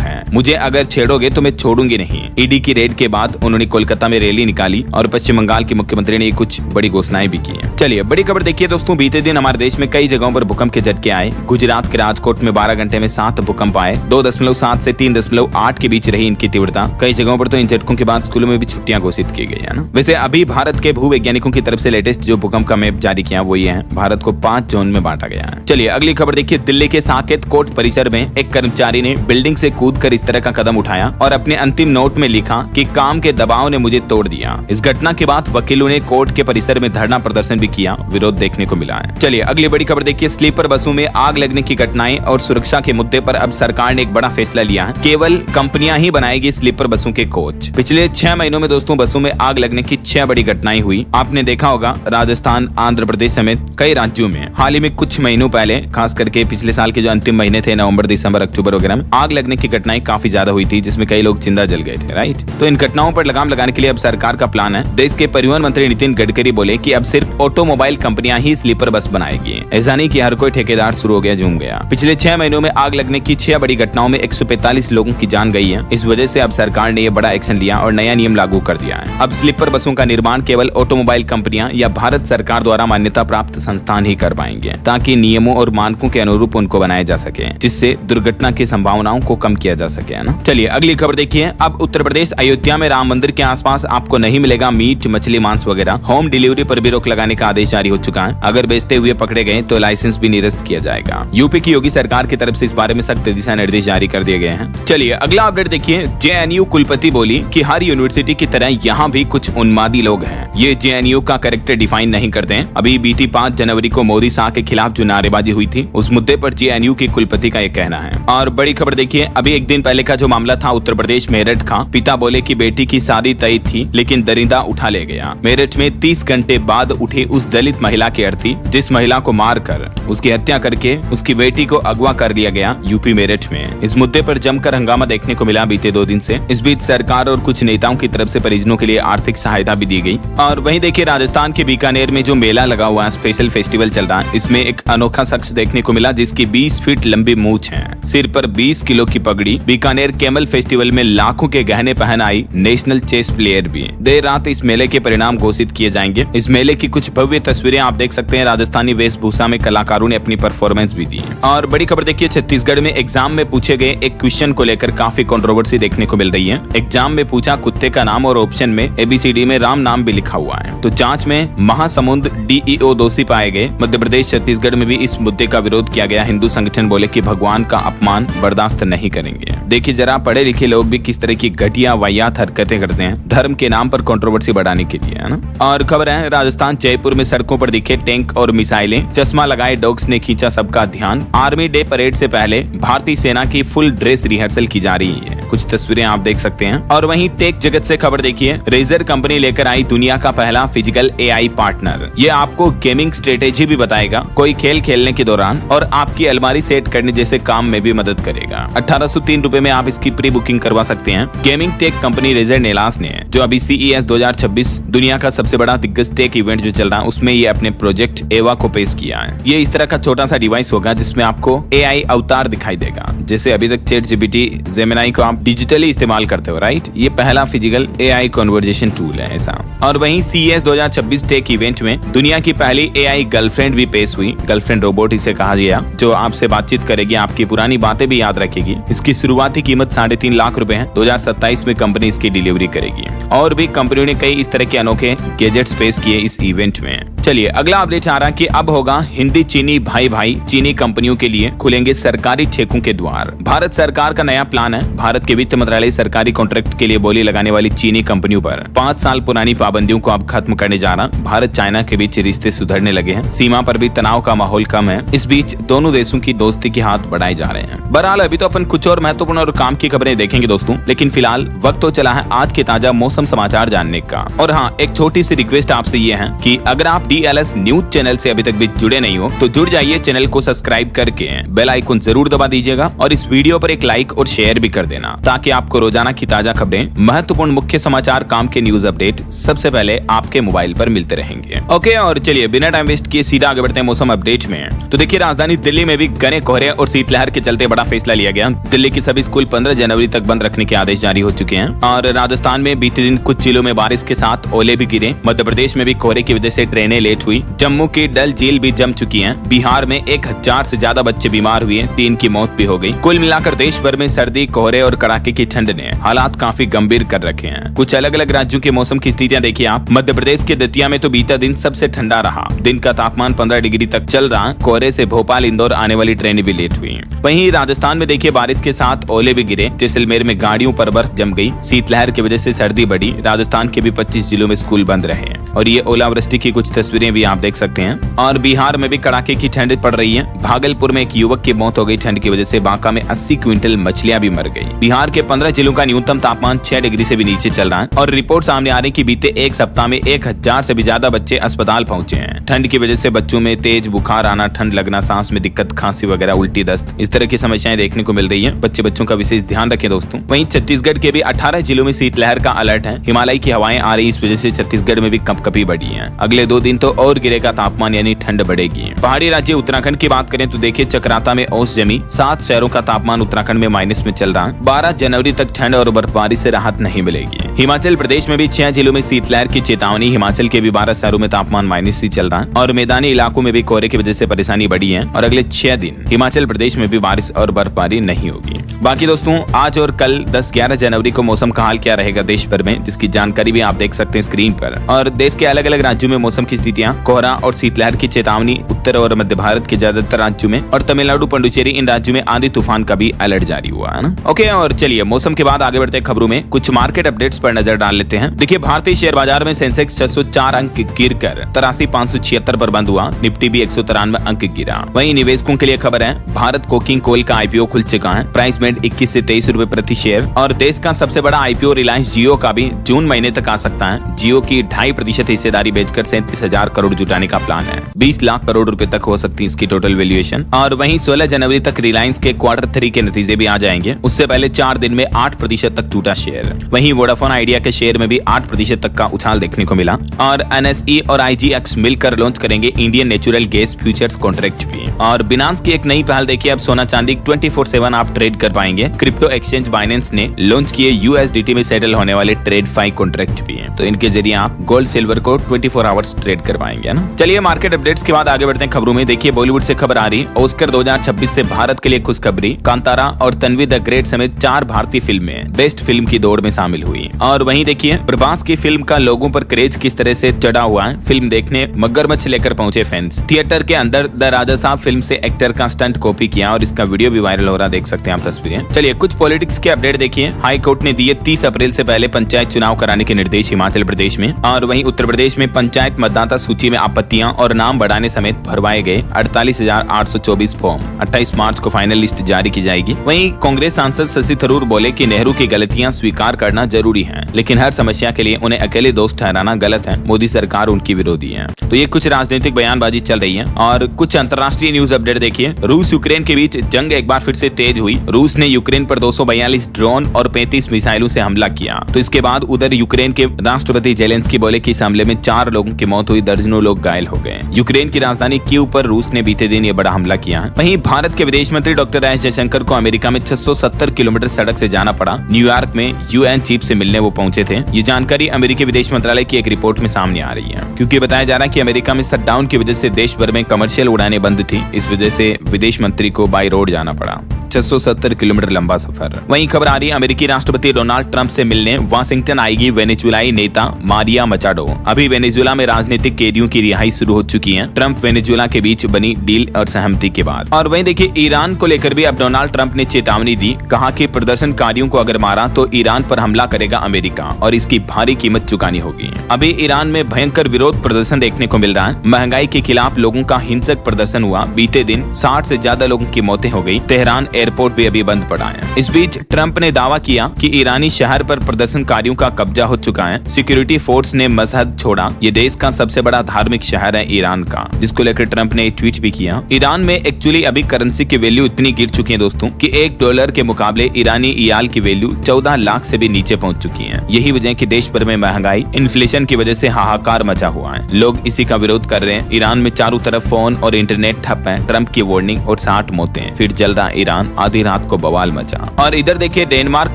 है, मुझे अगर छेड़ोगे तो मैं छोड़ूंगी नहीं। ईडी की रेड के बाद उन्होंने कोलकाता में रैली निकाली और पश्चिम बंगाल के मुख्यमंत्री ने कुछ बड़ी घोषणाएं भी की हैं। चलिए बड़ी खबर देखिए दोस्तों, बीते दिन हमारे देश में कई जगहों पर भूकंप के झटके आए। गुजरात के राजकोट में 12 घंटे में 7 भूकंप आए। 2.7 से 3.8 के बीच रही इनकी तीव्रता। कई जगहों पर तो इन झटकों के बाद स्कूलों में भी छुट्टियां घोषित की गई है ना। वैसे अभी भारत के भूवैज्ञानिकों की तरफ से लेटेस्ट जो भूकंप का मैप जारी किया वो ये है। भारत को 5 जोन में बांटा गया है। चलिए अगली खबर देखिए, दिल्ली के साकेत कोर्ट परिसर में एक कर्मचारी ने बिल्डिंग से कूदकर इस तरह का कदम उठाया और अपने अंतिम नोट में लिखा कि काम के दबाव ने मुझे तोड़ दिया। इस घटना के बाद वकीलों ने कोर्ट के परिसर में धरना प्रदर्शन भी किया। विरोध देखने को मिला है। चलिए अगली बड़ी खबर देखिए, स्लीपर बसों में आग लगने की घटनाएं और सुरक्षा के मुद्दे पर अब सरकार ने एक बड़ा फैसला लिया है। केवल कंपनियां ही बनाएगी स्लीपर बसों के कोच। पिछले 6 महीनों में दोस्तों बसों में आग लगने की 6 बड़ी घटनाएं हुई। आपने देखा होगा राजस्थान, आंध्र प्रदेश समेत कई राज्यों में हाल ही में कुछ महीनों पहले, खास करके पिछले साल के जो अंतिम महीने थे नवंबर, दिसंबर, अक्टूबर वगैरह में आग लगने की घटनाएं काफी ज्यादा हुई थी, जिसमें कई लोग जिंदा जल गए थे। राइट, तो इन घटनाओं पर लगाम लगाने के लिए अब सरकार का प्लान है। देश के परिवहन मंत्री नितिन गडकरी बोले कि अब सिर्फ ऑटोमोबाइल कंपनियां ही स्लीपर बस बनाएगी। ऐसा नहीं कि हर कोई ठेकेदार शुरू हो गया, झूम गया। पिछले 6 महीनों में आग लगने की 6 बड़ी घटनाओं में 145 लोगों की जान गई है। इस वजह से अब सरकार ने यह बड़ा एक्शन लिया और नया नियम लागू कर दिया है। अब स्लीपर बसों का निर्माण केवल ऑटोमोबाइल कंपनियां या भारत सरकार द्वारा मान्यता प्राप्त संस्थान ही कर पाएंगे, ताकि नियमों और मानकों के अनुरूप उनको बनाया जा सके, जिससे दुर्घटना की संभावनाओं को कम किया जा सके, है ना। चलिए अगली खबर देखिए, अब उत्तर प्रदेश अयोध्या में राम मंदिर के आसपास आपको नहीं मिलेगा मीट, मछली, मांस वगैरह। होम डिलीवरी पर भी रोक लगाने का आदेश जारी हो चुका है। अगर बेचते हुए पकड़े गए तो लाइसेंस भी निरस्त किया जाएगा। यूपी की योगी सरकार की तरफ से इस बारे में सख्त दिशा निर्देश जारी कर दिए गए हैं। चलिए अगला अपडेट देखिए, जेएनयू कुलपति बोली कि हर यूनिवर्सिटी की तरह यहाँ भी कुछ उन्मादी लोग हैं। ये जेएनयू का कैरेक्टर डिफाइन नहीं करते हैं। अभी बीती 5 जनवरी को मोदी शाह के खिलाफ जो नारेबाजी हुई थी उस मुद्दे पर जेएनयू की कुलपति का ये कहना है। और बड़ी खबर देखिए, अभी एक दिन पहले का जो मामला था उत्तर प्रदेश मेरठ का, पिता बोले कि बेटी की शादी तय थी लेकिन दरिंदा उठा ले गया। मेरठ में 30 घंटे बाद उठी उस दलित महिला की अर्थी, जिस महिला को मारकर उसकी हत्या करके उसकी बेटी को अगवा कर लिया गया यूपी मेरठ में। इस मुद्दे पर जमकर हंगामा देखने को मिला बीते 2 दिन से। इस बीच सरकार और कुछ नेताओं की तरफ से परिजनों के लिए आर्थिक सहायता भी दी गई। और वहीं देखिए राजस्थान के बीकानेर में जो मेला लगा हुआ है, स्पेशल फेस्टिवल चल रहा है, इसमें एक अनोखा शख्स देखने को मिला जिसकी 20 फीट लंबी मूंछ है, सिर पर 20 किलो की पगड़ी। बीकानेर कैमल फेस्टिवल में लाखों के गहने पहन आई नेशनल चेस प्लेयर भी। देर रात इस मेले के परिणाम घोषित किए जाएंगे। इस मेले की कुछ भव्य तस्वीरें आप देख सकते हैं। राजस्थानी वेशभूषा में कलाकारों ने अपनी परफॉर्मेंस भी दी है। और बड़ी खबर देखिए, छत्तीसगढ़ में एग्जाम में पूछे गए एक क्वेश्चन को लेकर काफी कंट्रोवर्सी देखने को मिल रही है। एग्जाम में पूछा कुत्ते का नाम और ऑप्शन में ABCD में राम नाम भी लिखा हुआ है। तो जांच में महासमुंद DEO दोषी पाए गए। मध्य प्रदेश, छत्तीसगढ़ में भी इस मुद्दे का विरोध किया गया। हिंदू संगठन बोले कि भगवान का अपमान बर्दाश्त नहीं करेंगे। देखिए जरा पढ़े लिखे लोग भी किस तरह की घटिया वाहियात हरकतें करते हैं धर्म के नाम पर कंट्रोवर्सी बढ़ाने के लिए, है ना। और खबर है राजस्थान जयपुर में सड़कों पर दिखे टैंक और मिसाइलें। चश्मा लगाए डॉग्स ने खींचा सबका ध्यान। आर्मी डे परेड से पहले भारतीय सेना की फुल ड्रेस रिहर्सल की जा रही है। कुछ तस्वीरें आप देख सकते हैं। और वहीं टेक जगत से खबर देखिए, रेजर कंपनी लेकर आई दुनिया का पहला फिजिकल AI पार्टनर। ये आपको गेमिंग स्ट्रेटेजी भी बताएगा, कोई खेल खेलने के दौरान, और आपकी अलमारी सेट करने जैसे काम में भी मदद करेगा। 1803 रुपए में आप इसकी प्री बुकिंग करवा सकते हैं। गेमिंग टेक कंपनी रेजर नेलास ने, जो अभी CES 2026 दुनिया का सबसे बड़ा दिग्गज टेक इवेंट जो चल रहा है, उसमें ये अपने प्रोजेक्ट एवा को पेश किया है। ये इस तरह का छोटा सा डिवाइस होगा जिसमें आपको AI अवतार दिखाई देगा। जैसे अभी तक ChatGPT, जेमिनी को आप डिजिटली इस्तेमाल करते हो, राइट। ये पहला फिजिकल AI कन्वर्जेशन टूल है ऐसा। और वहीं CES 2026 टेक इवेंट में दुनिया की पहली AI गर्लफ्रेंड भी पेश हुई। गर्लफ्रेंड रोबोट इसे कहा गया, जो आपसे बातचीत करेगी, आपकी पुरानी बातें भी याद रखेगी। इसकी शुरुआती कीमत 3.5 लाख रुपए है। 2027 में कंपनी इसकी डिलीवरी करेगी। और भी कंपनियों ने कई इस तरह के अनोखे गैजेट्स पेश किए इस इवेंट में। चलिए अगला अपडेट आ रहा है कि अब होगा हिंदी चीनी भाई भाई, चीनी कंपनियों के लिए खुलेंगे सरकारी ठेकों के द्वार। भारत सरकार का नया प्लान है। भारत के वित्त मंत्रालय सरकारी कॉन्ट्रैक्ट के लिए बोली लगाने वाली चीनी कंपनियों पर 5 साल पुरानी पाबंदियों को अब खत्म करने जा रहा। भारत चाइना के बीच रिश्ते सुधरने लगे हैं, सीमा पर भी तनाव का माहौल कम है। इस बीच दोनों देशों की दोस्ती के हाथ बढ़ाए जा रहे हैं। बहरहाल अभी तो अपन कुछ और महत्वपूर्ण और काम की खबरें देखेंगे दोस्तों, लेकिन फिलहाल वक्त तो चला है आज के ताजा मौसम समाचार जानने का। और हाँ, एक छोटी सी रिक्वेस्ट आपसे ये है कि अगर आप DLS न्यूज चैनल से अभी तक भी जुड़े नहीं हो तो जुड़ जाइए, चैनल को सब्सक्राइब करके बेल आइकन जरूर दबा दीजिएगा और इस वीडियो पर एक लाइक और शेयर भी कर देना, ताकि आपको रोजाना की ताजा खबरें, महत्वपूर्ण मुख्य समाचार, काम के न्यूज अपडेट सबसे पहले आपके मोबाइल पर मिलते रहेंगे। ओके, और चलिए बिना टाइम वेस्ट किए सीधा आगे बढ़ते हैं मौसम अपडेट में। तो देखिए, राजधानी दिल्ली में भी घने कोहरे और शीतलहर के चलते बड़ा फैसला लिया गया। दिल्ली के सभी स्कूल 15 जनवरी तक बंद रखने के आदेश जारी हो चुके हैं। और राजस्थान में बीते दिन कुछ जिलों में बारिश के साथ ओले भी गिरे। मध्य प्रदेश में भी कोहरे की वजह से ट्रेनें लेट हुई। जम्मू की डल झील भी जम चुकी है। बिहार में 1000 से ज्यादा बच्चे बीमार हुए, 3 की मौत भी हो गई। कुल मिलाकर देश भर में सर्दी, कोहरे और कड़ाके की ठंड ने हालात काफी गंभीर कर रखे हैं। कुछ अलग अलग राज्यों के मौसम की स्थितियां देखिए आप। मध्य प्रदेश के दतिया में तो बीता दिन सबसे ठंडा रहा। दिन का तापमान 15 डिग्री तक चल रहा। कोहरे से भोपाल इंदौर आने वाली ट्रेनें भी लेट हुई। वहीं राजस्थान में देखिए, बारिश के साथ ओले भी गिरे। जैसलमेर में गाड़ियों पर बर्फ जम गई। शीतलहर की वजह से सर्दी बढ़ी। राजस्थान के भी 25 जिलों में स्कूल बंद रहे और ये ओलावृष्टि की कुछ तस्वीरें भी आप देख सकते हैं। और बिहार में भी कड़ाके की ठंड पड़ रही है। भागलपुर में एक युवक की मौत हो गई ठंड की वजह से। बांका में 80 क्विंटल मछलियां भी मर गई। बिहार के 15 जिलों का न्यूनतम तापमान 6 डिग्री से भी नीचे चल रहा है। और रिपोर्ट सामने आ रही कि बीते एक सप्ताह में 1000 से भी ज्यादा बच्चे अस्पताल पहुंचे हैं। ठंड की वजह से बच्चों में तेज बुखार आना, ठंड लगना, सांस में दिक्कत, खांसी वगैरह, उल्टी, दस्त, इस तरह की समस्याएं देखने को मिल रही है। बच्चों का विशेष ध्यान रखें दोस्तों। वहीं छत्तीसगढ़ के भी 18 जिलों में शीतलहर का अलर्ट है। हिमालय की हवाएं आ रही, इस वजह से छत्तीसगढ़ में भी कंपकपी बढ़ी है। अगले 2 दिन तो और गिरेगा तापमान, यानी ठंड बढ़ेगी। पहाड़ी राज्य उत्तराखंड की बात करें तो देखिए, चक्राता में ओस जमी। 7 शहरों का तापमान उत्तराखंड में माइनस में चल रहा है। 12 जनवरी तक ठंड और बर्फबारी से राहत नहीं मिलेगी। हिमाचल प्रदेश में भी 6 जिलों में शीतलहर की चेतावनी। हिमाचल के भी 12 शहरों में तापमान माइनस ही चल रहा है। और मैदानी इलाकों में भी कोहरे की वजह से परेशानी बढ़ी है। और अगले 6 दिन हिमाचल प्रदेश में भी बारिश और बर्फबारी नहीं होगी। बाकी दोस्तों, आज और कल 10-11 जनवरी को मौसम का हाल क्या रहेगा देश भर में, जिसकी जानकारी भी आप देख सकते हैं स्क्रीन पर। और देश के अलग अलग राज्यों में मौसम की स्थितियां, कोहरा और शीतलहर की चेतावनी उत्तर और मध्य भारत के ज्यादातर राज्यों में, और तमिलनाडु, पुडुचेरी, इन राज्यों में आंधी तूफान का भी अलर्ट जारी हुआ है ना। ओके, और चलिए मौसम के बाद आगे बढ़ते हैं खबरों में। कुछ मार्केट अपडेट्स पर नजर डाल लेते हैं। देखिए, भारतीय शेयर बाजार में सेंसेक्स 604 अंक गिरकर 83,576 पर बंद हुआ। निफ्टी भी 193 अंक गिरा। वहीं निवेशकों के लिए खबर है, भारत कोकिंग कोल का IPO खुल चुका है। प्राइस बैंड 21 से 23 रुपए प्रति शेयर। और देश का सबसे बड़ा IPO रिलायंस जियो का भी जून महीने तक आ सकता है। जियो की 2.5% हिस्सेदारी बेचकर 37,000 करोड़ जुटाने का प्लान है। 20 लाख करोड़ रुपए तक हो सकती है इसकी टोटल वैल्यूएशन। और वहीं 16 जनवरी तक रिलायंस के Q3 के नतीजे भी आ जाएंगे। उससे पहले 4 दिन में 8% तक टूटा शेयर। वहीं वोडाफोन आइडिया के शेयर में भी 8% तक का उछाल देखने को मिला। और NSE और IGX मिलकर लॉन्च करेंगे Indian natural gas futures contract भी। और बिनांस की एक नई पहल देखिए, अब सोना चांदी 24/7 आप ट्रेड कर पाएंगे। क्रिप्टो एक्सचेंज बाइनेंस ने लॉन्च किए USDT में सेटल होने वाले TradeFi कॉन्ट्रैक्ट भी हैं। तो इनके जरिए आप गोल्ड सिल्वर को 24 आवर्स ट्रेड कर पाएंगे ना। चलिए मार्केट अपडेट्स के बाद आगे बढ़ते हैं खबरों में। देखिए, बॉलीवुड से खबर आ रही, ऑस्कर 2026 से भारत के लिए खुशखबरी। कांतारा और तन्वी द ग्रेट समेत 4 भारतीय फिल्में बेस्ट फिल्म की दौड़ में शामिल हुई। और वहीं देखिए, प्रभास की फिल्म का लोगों पर क्रेज किस तरह से चढ़ा हुआ है। फिल्म देखने मगरमच्छ लेकर पहुंचे फैंस। थिएटर के अंदर द राजा साहब फिल्म से एक्टर का स्टंट कॉपी किया और इसका वीडियो भी वायरल हो रहा, देख सकते हैं आप तस्वीरें। चलिए कुछ पॉलिटिक्स के अपडेट देखिए। हाई कोर्ट ने दिए 30 अप्रैल से पहले पंचायत चुनाव कराने के निर्देश हिमाचल प्रदेश में। और वहीं उत्तर प्रदेश में पंचायत मतदाता सूची में आपत्तियां और नाम बढ़ाने समेत भरवाए गए 48,824 फॉर्म। 28 मार्च को फाइनल लिस्ट जारी की जाएगी। वहीं कांग्रेस सांसद शशि थरूर बोले कि नेहरू की गलतियां स्वीकार करना जरूरी है, लेकिन हर समस्या के लिए उन्हें अकेले दोस्त ठहराना गलत है। मोदी सरकार उनकी विरोधी है। तो ये कुछ राजनीतिक बयानबाजी चल रही है। और कुछ अंतर्राष्ट्रीय न्यूज अपडेट देखिए। रूस यूक्रेन के बीच जंग एक बार फिर से तेज हुई। रूस ने यूक्रेन पर 242 ड्रोन और 35 मिसाइलों से हमला किया। तो इसके बाद उधर यूक्रेन के राष्ट्रपति जेलेंस्की बोले कि इस हमले में 4 लोगों की मौत हुई, दर्जनों लोग घायल हो गए। यूक्रेन की राजधानी कीव पर रूस ने बीते दिन ये बड़ा हमला किया है। वहीं भारत के विदेश मंत्री डॉक्टर एस जयशंकर को अमेरिका में 670 किलोमीटर सड़क से जाना पड़ा। न्यूयॉर्क में UN चीफ से मिलने वो पहुंचे थे। ये जानकारी अमेरिकी विदेश मंत्रालय की एक रिपोर्ट में सामने आ रही है, क्योंकि बताया जा रहा है कि अमेरिका में शटडाउन की वजह से देश भर में कमर्शियल उड़ानें बंद थी। इस वजह से विदेश मंत्री को बाय रोड जाना पड़ा। 670 किलोमीटर लंबा सफर। वहीं खबर आ रही है अमेरिकी राष्ट्रपति डोनाल्ड ट्रंप से मिलने वाशिंगटन आएगी वेनेजुएलाई नेता मारिया मचाडो। अभी वेनेजुएला में राजनीतिक कैदियों की रिहाई शुरू हो चुकी है, ट्रंप वेनेजुएला के बीच बनी डील और सहमति के बाद। और वहीं देखिए ईरान को लेकर भी अब डोनाल्ड ट्रंप ने चेतावनी दी, कहा कि प्रदर्शनकारियों को अगर मारा तो ईरान पर हमला करेगा अमेरिका और इसकी भारी कीमत चुकानी होगी। अभी ईरान में भयंकर विरोध प्रदर्शन देखने को मिल रहा है। महंगाई के खिलाफ लोगों का हिंसक प्रदर्शन हुआ। बीते दिन 60 से ज्यादा लोगों की मौतें हो गई। तेहरान एयरपोर्ट भी अभी बंद पड़ा है। इस बीच ट्रंप ने दावा किया कि ईरानी शहर पर प्रदर्शनकारियों का कब्जा हो चुका है। सिक्योरिटी फोर्स ने मशहद छोड़ा। ये देश का सबसे बड़ा धार्मिक शहर है ईरान का, जिसको लेकर ट्रंप ने ट्वीट भी किया। ईरान में एक्चुअली अभी करेंसी की वैल्यू इतनी गिर चुकी है दोस्तों कि $1 के मुकाबले ईरानी इयाल की वैल्यू 14 लाख से भी नीचे पहुंच चुकी है। यही वजह है कि देश भर में महंगाई इन्फ्लेशन की वजह से हाहाकार मचा हुआ है। लोग इसी का विरोध कर रहे हैं। ईरान में चारों तरफ फोन और इंटरनेट ठप है। ट्रंप की वार्निंग और 60 मौतें, फिर जल रहा ईरान। आधी रात को बवाल मचा। और इधर देखिए डेनमार्क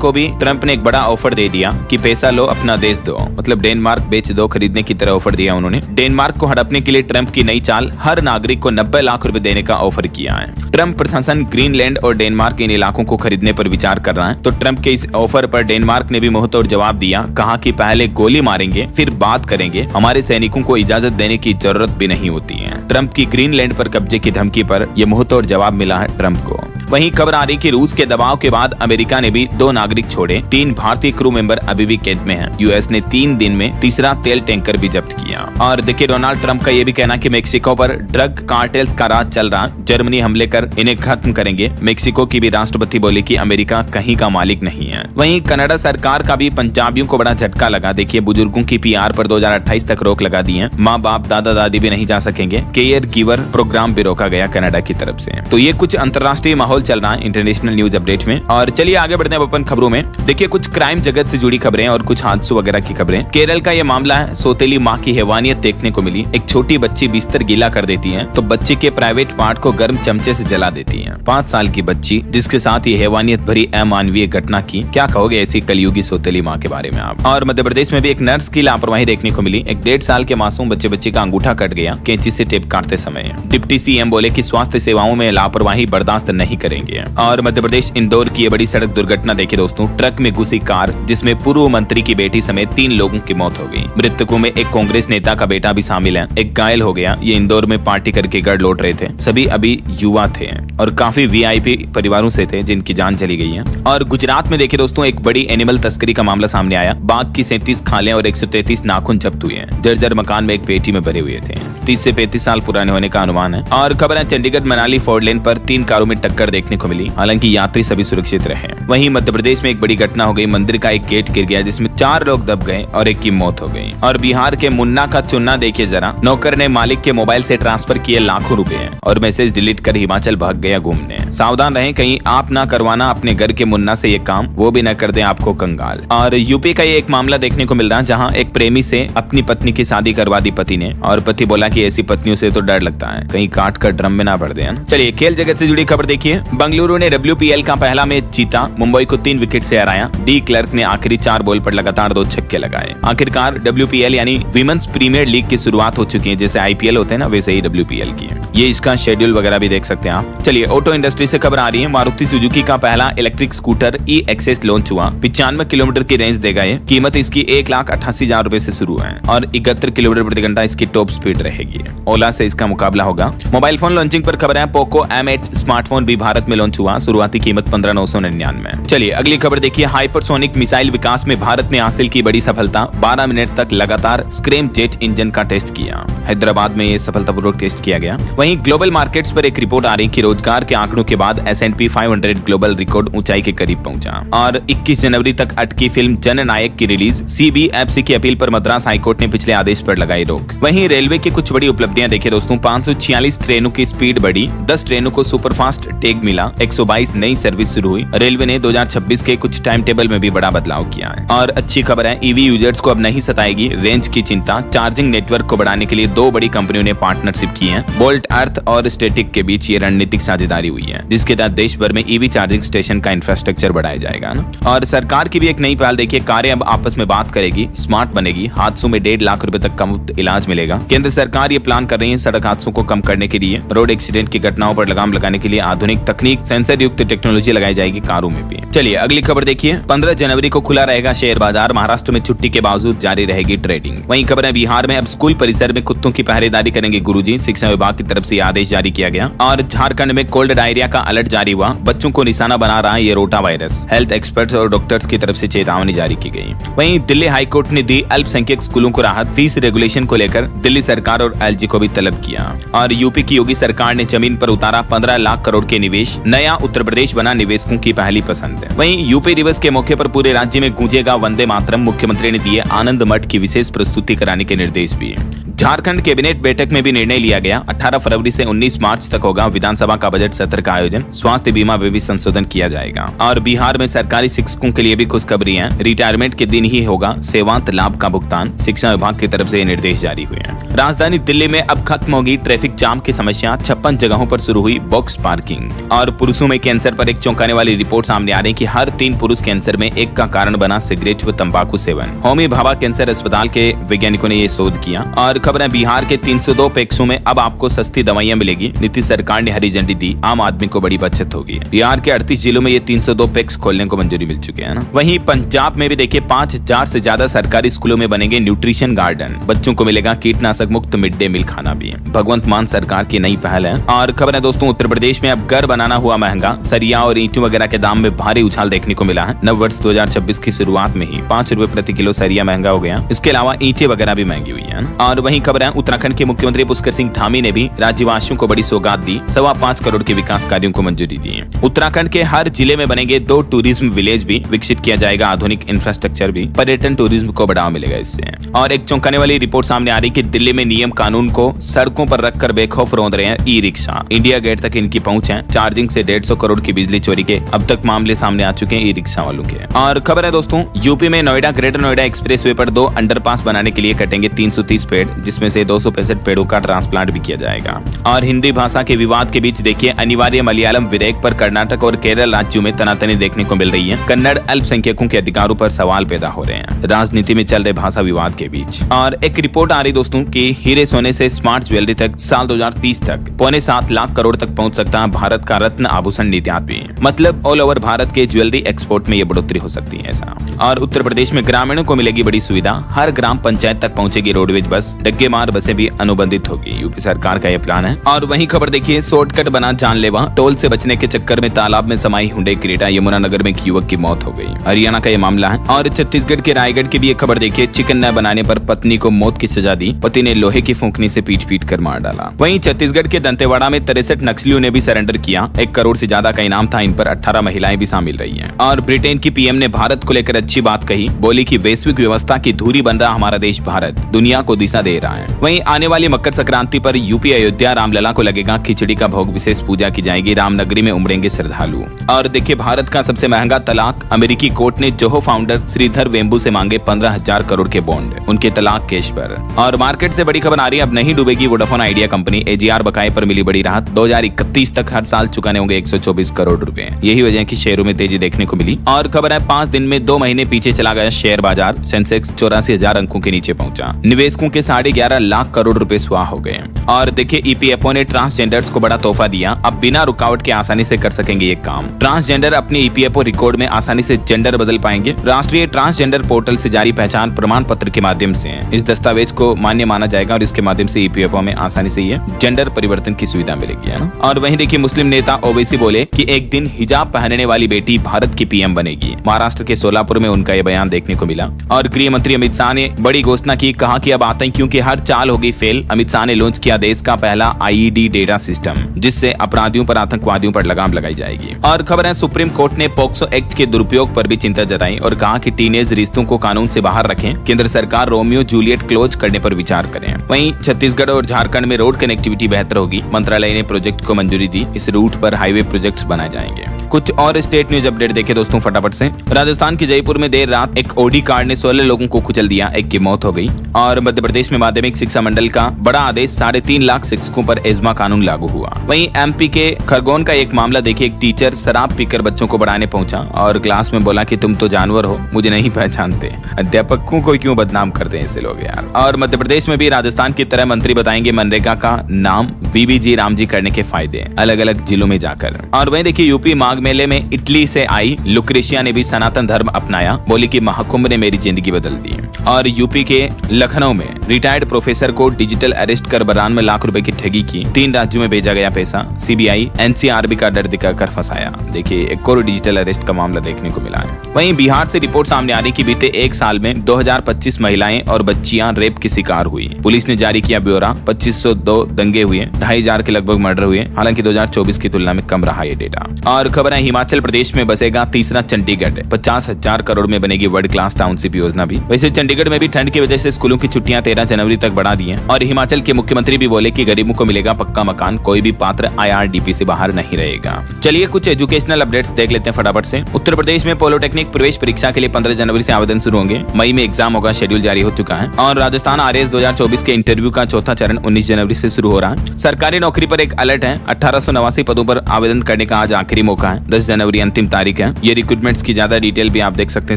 को भी ट्रंप ने एक बड़ा ऑफर दे दिया कि पैसा लो अपना देश दो, मतलब डेनमार्क बेच दो खरीदने की तरह ऑफर दिया उन्होंने। डेनमार्क को हड़पने के लिए ट्रंप की नई चाल, हर नागरिक को 90 लाख रुपए देने का ऑफर किया है। ट्रंप प्रशासन ग्रीनलैंड और डेनमार्क इन इलाकों को खरीदने पर विचार कर रहा है। तो ट्रंप के इस ऑफर पर डेनमार्क ने भी मुंहतोड़ जवाब दिया, कहा कि पहले गोली मारेंगे फिर बात करेंगे, हमारे सैनिकों को इजाजत देने की जरूरत भी नहीं होती है। ट्रंप की ग्रीनलैंड पर कब्जे की धमकी पर यह मुंहतोड़ जवाब मिला है ट्रंप को। वहीं खबर आ रही कि रूस के दबाव के बाद अमेरिका ने भी 2 नागरिक छोड़े। 3 भारतीय क्रू मेंबर अभी भी कैद में हैं। यूएस ने 3 दिन में तीसरा तेल टैंकर भी जब्त किया। और देखिए डोनाल्ड ट्रंप का ये भी कहना कि मेक्सिको पर ड्रग कार्टेल्स का राज चल रहा, जर्मनी हमले कर इन्हें खत्म करेंगे। मेक्सिको की भी राष्ट्रपति बोले कि अमेरिका कहीं का मालिक नहीं है। वहीं कनाडा सरकार का भी पंजाबियों को बड़ा झटका लगा। देखिए बुजुर्गों की पीआर पर 2028 तक रोक लगा दी है। माँ बाप दादा दादी भी नहीं जा सकेंगे। केयर गिवर प्रोग्राम भी रोका गया कनाडा की तरफ से। तो ये कुछ अंतर्राष्ट्रीय माहौल चल रहा है इंटरनेशनल न्यूज अपडेट में। और चलिए आगे बढ़ते हैं अपन खबरों में। देखिए कुछ क्राइम जगत से जुड़ी खबरें और कुछ हादसों वगैरह की खबरें। केरल का ये मामला है, सौतेली माँ की हैवानियत देखने को मिली। एक छोटी बच्ची बिस्तर गीला कर देती है तो बच्चे के प्राइवेट पार्ट को गर्म चमचे से जला देती है। 5 साल की बच्ची जिसके साथ ये हैवानियत भरी अमानवीय घटना की। क्या कहोगे ऐसी कलयुगी सौतेली माँ के बारे में आप। और मध्य प्रदेश में भी एक नर्स की लापरवाही देखने को मिली। एक 1.5 साल के मासूम बच्चे का अंगूठा कट गया कैंची से टेप काटते समय। डिप्टी सीएम बोले कि स्वास्थ्य सेवाओं में लापरवाही बर्दाश्त नहीं करेंगे। और मध्य प्रदेश इंदौर की ये बड़ी सड़क दुर्घटना देखिए दोस्तों। ट्रक में घुसी कार जिसमें पूर्व मंत्री की बेटी समेत 3 लोगों की मौत हो गई। मृतकों में एक कांग्रेस नेता का बेटा भी शामिल है। एक घायल हो गया। ये इंदौर में पार्टी करके घर लौट रहे थे। सभी अभी युवा थे और काफी वीआईपी परिवारों से थे जिनकी जान चली गई है। और गुजरात में देखिए दोस्तों एक बड़ी एनिमल तस्करी का मामला सामने आया। बाघ की 37 खालें और 133 नाखून जब्त हुए हैं। जर्जर मकान में एक पेटी में भरे हुए थे। 30 से 35 साल पुराने होने का अनुमान है। और खबर है चंडीगढ़ मनाली 4 लेन पर 3 कारों में टक्कर देखने को मिली। हालांकि यात्री सभी सुरक्षित रहे। वहीं मध्य प्रदेश में एक बड़ी घटना हो गई। मंदिर का एक गेट गिर गया जिसमें 4 लोग दब गए और एक की मौत हो गई। और बिहार के मुन्ना का चुन्ना देखिए जरा। नौकर ने मालिक के मोबाइल से ट्रांसफर किए लाखों रुपए और मैसेज डिलीट कर हिमाचल भाग गया घूमने। सावधान रहें कहीं आप ना करवाना अपने घर के मुन्ना से ये काम, वो भी न कर दे आपको कंगाल। और यूपी का ये एक मामला देखने को मिल रहा है जहाँ एक प्रेमी से अपनी पत्नी की शादी करवा दी पति ने। और पति बोला कि ऐसी पत्नियों से तो डर लगता है, कहीं काट कर ड्रम में ना भर दे। चलिए खेल जगत से जुड़ी खबर देखिए। बंगलुरु ने WPL का पहला मैच जीता। मुंबई को 3 विकेट से हराया। डी क्लर्क ने आखिरी 4 बॉल पर लगातार 2 छक्के लगाए। आखिरकार WPL यानी विमेंस प्रीमियर लीग की शुरुआत हो चुकी है। जैसे IPL होते हैं ना वैसे ही WPL की है। ये इसका शेड्यूल वगैरह भी देख सकते हैं आप। चलिए ऑटो इंडस्ट्री से खबर आ रही है। मारुति सुजुकी का पहला इलेक्ट्रिक स्कूटर E-Access लॉन्च हुआ। 95 किलोमीटर की रेंज देगा ये। कीमत इसकी 1,88,000 रुपए से शुरू है और 71 किलोमीटर प्रति घंटा इसकी टॉप स्पीड रहेगी। ओला से इसका मुकाबला होगा। मोबाइल फोन लॉन्चिंग पर खबर है। पोको M8 स्मार्टफोन भी भारत में लॉन्च हुआ। शुरुआती कीमत 15,999। चलिए अगली खबर देखिए। हाइपरसोनिक मिसाइल विकास में भारत ने हासिल की बड़ी सफलता। 12 मिनट तक लगातार स्क्रैम जेट इंजन का टेस्ट किया। हैदराबाद में ये सफलतापूर्वक टेस्ट किया गया। वहीं ग्लोबल मार्केट्स पर एक रिपोर्ट आ रही कि रोजगार के आंकड़ों के बाद S&P 500 ग्लोबल रिकॉर्ड ऊंचाई के करीब पहुंचा। और 21 जनवरी तक अटकी फिल्म जननायक की रिलीज। CBFC की अपील पर मद्रास हाईकोर्ट ने पिछले आदेश पर लगाई रोक। वहीं रेलवे की कुछ बड़ी उपलब्धियां देखिए दोस्तों। 546 ट्रेनों की स्पीड बढ़ी। 10 ट्रेनों को सुपरफास्ट टैग मिला। 122 नई सर्विस शुरू हुई। रेलवे ने 2026 के कुछ टाइम टेबल में भी बड़ा बदलाव किया है। और अच्छी खबर है, EV यूजर्स को अब नहीं सताएगी रेंज की चिंता। चार्जिंग नेटवर्क को बढ़ाने के लिए 2 बड़ी कंपनियों ने पार्टनरशिप की है। बोल्ट अर्थ और स्टेटिक के बीच ये रणनीतिक साझेदारी हुई है जिसके तहत देश भर में EV चार्जिंग स्टेशन का इंफ्रास्ट्रक्चर बढ़ाया जाएगा ना। और सरकार की भी एक नई पहल देखिए। कारें अब आपस में बात करेगी, स्मार्ट बनेगी। हादसों में 1.5 लाख रुपए तक का मुफ्त इलाज मिलेगा। केंद्र सरकार ये प्लान कर रही है सड़क हादसों को कम करने के लिए। रोड एक्सीडेंट की घटनाओं पर लगाम लगाने के लिए आधुनिक तकनीक, सेंसर युक्त टेक्नोलॉजी लगाई जाएगी कारों में भी। चलिए अगली खबर देखिए। 15 जनवरी को खुला रहेगा शेयर बाजार। महाराष्ट्र में छुट्टी के बावजूद जारी रहेगी ट्रेडिंग। वहीं खबर है बिहार में अब स्कूल परिसर में कुत्तों की पहरेदारी करेंगे गुरुजी। शिक्षा विभाग की तरफ से आदेश जारी किया गया। और झारखंड में कोल्ड डायरिया का अलर्ट जारी हुआ। बच्चों को निशाना बना रहा है ये रोटा वायरस। हेल्थ एक्सपर्ट्स और डॉक्टर्स की तरफ से चेतावनी जारी की गई। वहीं दिल्ली हाईकोर्ट ने दी अल्पसंख्यक स्कूलों को राहत। फीस रेगुलेशन को लेकर दिल्ली सरकार और एलजी को भी तलब किया। और यूपी की योगी सरकार ने जमीन पर उतारा 15 लाख करोड़ के निवेश। नया उत्तर प्रदेश बना निवेशकों की पहली पसंद है। वहीं यूपी दिवस के मौके पर पूरे राज्य में गूंजेगा वंदे मातरम। मुख्यमंत्री ने दिए आनंद मठ की विशेष प्रस्तुति कराने के निर्देश भी। झारखंड कैबिनेट बैठक में भी निर्णय लिया गया। 18 फरवरी से 19 मार्च तक होगा विधानसभा का बजट सत्र का आयोजन। स्वास्थ्य बीमा में भी संशोधन किया जाएगा। और बिहार में सरकारी शिक्षकों के लिए भी खुशखबरी है। रिटायरमेंट के दिन ही होगा सेवांत लाभ का भुगतान। शिक्षा विभाग की तरफ से निर्देश जारी हुए हैं। राजधानी दिल्ली में अब खत्म होगी ट्रैफिक जाम की समस्या। 56 जगहों पर शुरू हुई बॉक्स पार्किंग। और पुरुषों में कैंसर पर एक चौंकाने वाली रिपोर्ट सामने आ रही है कि हर 3 पुरुष कैंसर में एक का कारण बना सिगरेट व तंबाकू सेवन। होमी भाभा कैंसर अस्पताल के वैज्ञानिकों ने यह शोध किया। और खबर है बिहार के 302 पैक्सों में अब आपको सस्ती दवाइयां मिलेगी। नीतीश सरकार ने हरी झंडी दी। आम आदमी को बड़ी बचत होगी। बिहार के 38 जिलों में ये 302 पैक्स खोलने को मंजूरी मिल चुकी है ना। वहीं पंजाब में भी देखिए 5000 से ज्यादा सरकारी स्कूलों में बनेंगे न्यूट्रिशन गार्डन। बच्चों को मिलेगा कीटनाशक मुक्त मिड डे मील खाना भी। भगवंत मान सरकार की नई पहल है। और खबर है दोस्तों उत्तर प्रदेश में अब घर बनाना हुआ महंगा। सरिया और ईंटों वगैरह के दाम में भारी उछाल देखने को मिला है। नव वर्ष 2026 की शुरुआत में ही 5 रुपए प्रति किलो सरिया महंगा हो गया। इसके अलावा ईंटें वगैरह भी महंगी हुई है। और वहीं खबर है उत्तराखंड के मुख्यमंत्री पुष्कर सिंह धामी ने भी राज्यवासियों को बड़ी सौगात दी। 5.25 करोड़ के विकास कार्यों को मंजूरी दी। उत्तराखंड के हर जिले में बनेंगे 2 टूरिज्म विलेज भी। विकसित किया जाएगा आधुनिक इंफ्रास्ट्रक्चर भी। पर्यटन टूरिज्म को बढ़ावा मिलेगा इससे। और एक चौंकाने वाली रिपोर्ट सामने आ रही कि दिल्ली में नियम कानून को सड़कों पर रखकर बेखौफ रौंद रहे हैं ई रिक्शा। इंडिया गेट तक इनकी पहुंच है। चार्जिंग से 150 करोड़ की बिजली चोरी के अब तक मामले सामने आ चुके हैं ई रिक्शा वालों के। और खबर है दोस्तों यूपी में नोएडा ग्रेटर नोएडा एक्सप्रेसवे पर 2 अंडरपास बनाने के लिए कटेंगे 330 पेड़, जिसमें से 265 पेड़ों का ट्रांसप्लांट भी किया जाएगा। और हिंदी भाषा के विवाद के बीच देखिए अनिवार्य मलयालम विधेयक पर कर्नाटक और केरल राज्यों में तनातनी देखने को मिल रही है। कन्नड़ अल्पसंख्यकों के अधिकारों पर सवाल पैदा हो रहे हैं राजनीति में चल रहे भाषा विवाद के बीच। और एक रिपोर्ट आ रही दोस्तों कि हीरे सोने से स्मार्ट ज्वेलरी तक साल 2030 तक 7.25 लाख करोड़ तक पहुंच सकता है भारत का रत्न आभूषण निर्यात भी। मतलब ऑल ओवर भारत के ज्वेलरी एक्सपोर्ट में ये बढ़ोतरी हो सकती है ऐसा। और उत्तर प्रदेश में ग्रामीणों को मिलेगी बड़ी सुविधा। हर ग्राम पंचायत तक पहुंचेगी रोडवेज बस। डग्गे मार बसें भी अनुबंधित होगी। यूपी सरकार का यह प्लान है। और वहीं खबर देखिए शॉर्टकट बना जानलेवा। टोल से बचने के चक्कर में तालाब में समाई हुंडई क्रेटा। यमुनानगर में एक युवक की मौत हो गई। हरियाणा का यह मामला है। और छत्तीसगढ़ के रायगढ़ की भी एक खबर देखिए। चिकन न बनाने पर पत्नी को मौत की सजा दी। पति ने लोहे की फूंकनी से पीट कर मार डाला। वहीं छत्तीसगढ़ के दंतेवाड़ा में 63 नक्सलियों ने भी सरेंडर किया। 1 करोड़ से ज्यादा का इनाम था। इन पर 18 महिलाएं भी शामिल रही हैं। और ब्रिटेन की पीएम ने भारत को लेकर अच्छी बात कही। बोली कि वैश्विक व्यवस्था की धुरी बन रहा हमारा देश भारत दुनिया को दिशा दे रहा है। वहीं आने वाली मकर संक्रांति पर यूपी अयोध्या रामलला को लगेगा खिचड़ी का भोग। विशेष पूजा की जाएगी। रामनगरी में उमड़ेंगे श्रद्धालु। और देखिए भारत का सबसे महंगा तलाक। अमेरिकी कोर्ट ने जोहो फाउंडर श्रीधर वेम्बू से मांगे 15,000 करोड़ के बॉन्ड उनके तलाक केस पर। और मार्केट से बड़ी खबर आ रही है अब नहीं डूबेगी वोडाफोन आइडिया कंपनी। एजीआर बकाये पर मिली बड़ी राहत। 2031 तक हर साल चुकाने होंगे 124 करोड़ रुपए। यही वजह है कि शेयरों में तेजी देखने को मिली। और खबर है 5 दिन में 2 महीने पीछे चला गया शेयर बाजार। सेंसेक्स 84,000 अंकों के नीचे पहुंचा। निवेशकों के 11.5 लाख करोड़ रुपए स्वाह हो गए। और देखिए ईपीएफओ ने ट्रांसजेंडर्स को बड़ा तोहफा दिया। अब बिना रुकावट के आसानी से कर सकेंगे ये काम। ट्रांसजेंडर अपने ईपीएफओ रिकॉर्ड में आसानी से जेंडर बदल पाएंगे। राष्ट्रीय ट्रांसजेंडर पोर्टल से जारी पहचान प्रमाण पत्र के माध्यम से इस दस्तावेज को मान्य माना जाएगा। और इसके माध्यम से ईपीएफओ में आसानी से ये जेंडर परिवर्तन की सुविधा मिलेगी है ना। और वहीं देखिए मुस्लिम नेता ओवैसी बोले कि एक दिन हिजाब पहनने वाली बेटी भारत की पीएम बनेगी। महाराष्ट्र के सोलापुर में उनका ये बयान देखने को मिला। और गृह मंत्री अमित शाह ने बड़ी घोषणा की। कहा कि अब आतंकियों की हर चाल होगी फेल। अमित शाह ने लॉन्च किया देश का पहला आईईडी डेटा सिस्टम, जिससे अपराधियों पर आतंकवादियों पर लगाम लगाई जाएगी। और खबर है सुप्रीम कोर्ट ने पॉक्सो एक्ट के दुरुपयोग पर भी चिंता जताई और कहा कि टीनेज रिश्तों को कानून से बाहर रखें। केंद्र सरकार रोमियो जूलियट क्लोज करने पर विचार करें। वहीं छत्तीसगढ़ और झारखंड में रोड कनेक्टिविटी बेहतर होगी। मंत्रालय ने प्रोजेक्ट को मंजूरी दी। इस रूट पर हाईवे प्रोजेक्ट्स बनाए जाएंगे। कुछ और स्टेट न्यूज अपडेट देखे दोस्तों फटाफट से। राजस्थान के जयपुर में देर रात एक ऑडी कार ने 16 लोगों को कुचल दिया। 1 की मौत हो गई। और मध्य प्रदेश में माध्यमिक शिक्षा मंडल का बड़ा आदेश। 3.5 लाख शिक्षकों पर एजमा कानून लागू हुआ। वहीं एमपी के खरगोन का एक मामला देखिए। एक टीचर शराब पीकर बच्चों को पढ़ाने पहुंचा और क्लास में बोला कि तुम तो जानवर हो, मुझे नहीं पहचानते। अध्यापकों को क्यों बदनाम करते हैं ऐसे लोग यार। और मध्य प्रदेश में भी राजस्थान की तरह मंत्री बताएंगे मनरेगा का नाम वीबीजी रामजी करने के फायदे। अलग अलग जिलों स्कूलों में जाकर। और वहीं देखिए यूपी माघ मेले में इटली से आई लुक्रेशिया ने भी सनातन धर्म अपनाया, बोली कि महाकुंभ ने मेरी जिंदगी बदल दी। और यूपी के लखनऊ में रिटायर्ड प्रोफेसर को डिजिटल अरेस्ट कर 92 लाख रुपए की ठगी की, 3 राज्यों में भेजा गया पैसा, सीबीआई एनसीआरबी का डर दिखाकर फंसाया। देखिए एक और डिजिटल अरेस्ट का मामला देखने को मिला है। वहीं बिहार से रिपोर्ट सामने आ रही कि बीते एक साल में 2025 महिलाएं और बच्चियां रेप की शिकार हुई। पुलिस ने जारी किया ब्यौरा, 2502 दंगे हुए, 2500 के लगभग मर्डर हुए। हालांकि 2024 की तुलना में कम रहा ये डेटा। और खबर है हिमाचल प्रदेश में बसेगा तीसरा चंडीगढ़, 50,000 करोड़ में बनेगी वर्ल्ड क्लास टाउनशिप योजना भी। वैसे चंडीगढ़ में भी ठंड की वजह से स्कूलों की छुट्टियां 13 जनवरी तक बढ़ा दी हैं। और हिमाचल के मुख्यमंत्री भी बोले कि गरीबों को मिलेगा पक्का मकान, कोई भी पात्र IRDP से बाहर नहीं रहेगा। चलिए कुछ एजुकेशनल अपडेट्स देख लेते हैं फटाफट से। उत्तर प्रदेश में पॉलिटेक्निक प्रवेश परीक्षा के लिए 15 जनवरी से आवेदन शुरू होंगे। मई में एग्जाम होगा, शेड्यूल जारी हो चुका है। और राजस्थान RAS 2024 के इंटरव्यू का चौथा चरण 19 जनवरी से शुरू हो रहा है। सरकारी नौकरी पर एक अलर्ट है, 1889 पदों पर आवेदन करने का आज आखिरी मौका है, 10 जनवरी अंतिम तारीख है। ये रिक्रूटमेंट्स की ज्यादा डिटेल भी आप देख सकते हैं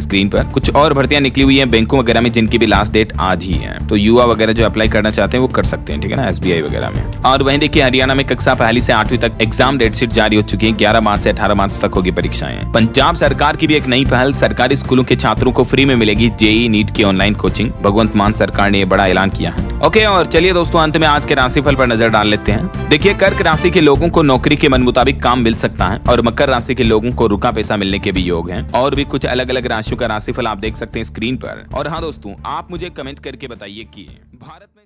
स्क्रीन पर। कुछ और भर्तियां निकली हुई है बैंकों वगैरह में, जिनकी भी लास्ट डेट आज ही है, तो युवा वगैरह जो अप्लाई करना चाहते हैं वो कर सकते हैं, ठीक है ना, SBI वगैरह में। और वहीं देखिए हरियाणा में कक्षा 1 से 8वीं तक एग्जाम डेट शीट जारी हो चुकी है, 11 मार्च से 18 मार्च तक होगी परीक्षाएं। पंजाब सरकार की भी एक नई पहल, सरकारी स्कूलों के छात्रों को फ्री में मिलेगी JEE नीट की ऑनलाइन कोचिंग। भगवंत मान सरकार ने ये बड़ा ऐलान किया है। ओके, और चलिए दोस्तों अंत में आज के राशिफल पर नजर डाल लेते हैं। देखिए कर्क राशि के लोगों को नौकरी के मन मुताबिक काम मिल सकता है, और मकर राशि के लोगों को रुका पैसा मिलने के भी योग हैं। और भी कुछ अलग अलग राशियों का राशिफल आप देख सकते हैं स्क्रीन पर। और हाँ दोस्तों, आप मुझे कमेंट करके बताइए कि भारत में